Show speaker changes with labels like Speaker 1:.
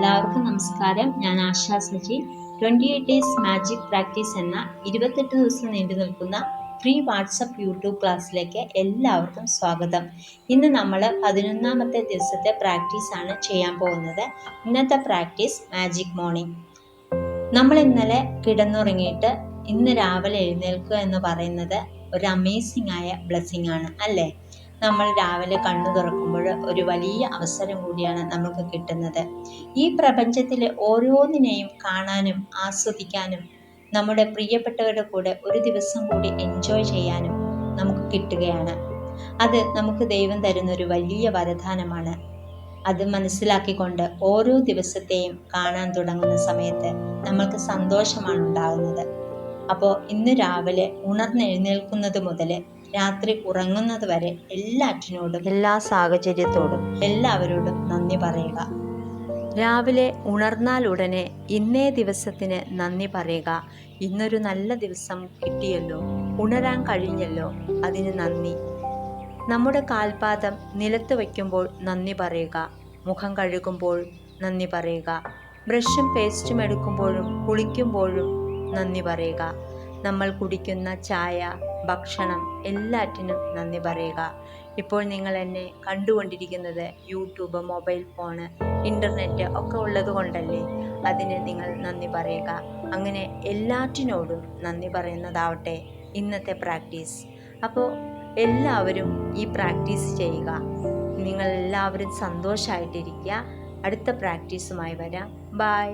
Speaker 1: എല്ലാവർക്കും നമസ്കാരം. ഞാൻ ASHA Saji. 28 days magic practice എന്ന 28 ദിവസം നീണ്ടു നിൽക്കുന്ന ഫ്രീ വാട്സപ്പ് യൂട്യൂബ് ക്ലാസ്സിലേക്ക് എല്ലാവർക്കും സ്വാഗതം. ഇന്ന് നമ്മൾ 11ാമത്തെ ദിവസത്തെ പ്രാക്ടീസാണ് ചെയ്യാൻ പോകുന്നത്. ഇന്നത്തെ പ്രാക്ടീസ് മാജിക് മോർണിംഗ്. നമ്മൾ ഇന്നലെ കിടന്നുറങ്ങിയിട്ട് ഇന്ന് രാവിലെ എഴുന്നേൽക്കുക എന്ന് പറയുന്നത് ഒരു അമേസിംഗ് ആയ ബ്ലെസ്സിങ് ആണ് അല്ലേ? നമ്മൾ രാവിലെ കണ്ണു തുറക്കുമ്പോൾ ഒരു വലിയ അവസരം കൂടിയാണ് നമുക്ക് കിട്ടുന്നത്. ഈ പ്രപഞ്ചത്തിലെ ഓരോന്നിനെയും കാണാനും ആസ്വദിക്കാനും നമ്മുടെ പ്രിയപ്പെട്ടവരുടെ കൂടെ ഒരു ദിവസം കൂടി എൻജോയ് ചെയ്യാനും നമുക്ക് കിട്ടുകയാണ്. അത് നമുക്ക് ദൈവം തരുന്ന ഒരു വലിയ വരദാനമാണ്. അത് മനസ്സിലാക്കിക്കൊണ്ട് ഓരോ ദിവസത്തെയും കാണാൻ തുടങ്ങുന്ന സമയത്ത് നമ്മൾക്ക് സന്തോഷമാണ് ഉണ്ടാകുന്നത്. അപ്പോൾ ഇന്ന് രാവിലെ ഉണർന്നെഴുന്നേൽക്കുന്നത് മുതൽ രാത്രി ഉറങ്ങുന്നത് വരെ എല്ലാറ്റിനോടും എല്ലാ സാഹചര്യത്തോടും എല്ലാവരോടും നന്ദി പറയുക. രാവിലെ ഉണർന്നാൽ ഉടനെ ഇന്നേ ദിവസത്തിന് നന്ദി പറയുക. ഇന്നൊരു നല്ല ദിവസം കിട്ടിയല്ലോ, ഉണരാൻ കഴിഞ്ഞല്ലോ, അതിന് നന്ദി. നമ്മുടെ കാൽപാദം നിലത്ത് വയ്ക്കുമ്പോൾ നന്ദി പറയുക. മുഖം കഴുകുമ്പോൾ നന്ദി പറയുക. ബ്രഷും പേസ്റ്റും എടുക്കുമ്പോഴും കുളിക്കുമ്പോഴും നന്ദി പറയുക. നമ്മൾ കുടിക്കുന്ന ചായ, ഭക്ഷണം എല്ലാറ്റിനും നന്ദി പറയുക. ഇപ്പോൾ നിങ്ങൾ എന്നെ കണ്ടുകൊണ്ടിരിക്കുന്നത് യൂട്യൂബ്, മൊബൈൽ ഫോണ്, ഇൻ്റർനെറ്റ് ഒക്കെ ഉള്ളത് കൊണ്ടല്ലേ? അതിന് നിങ്ങൾ നന്ദി പറയുക. അങ്ങനെ എല്ലാറ്റിനോടും നന്ദി പറയുന്നതാവട്ടെ ഇന്നത്തെ പ്രാക്ടീസ്. അപ്പോൾ എല്ലാവരും ഈ പ്രാക്ടീസ് ചെയ്യുക. നിങ്ങൾ എല്ലാവരും സന്തോഷമായിട്ടിരിക്കുക. അടുത്ത പ്രാക്ടീസുമായി വരാം. ബൈ.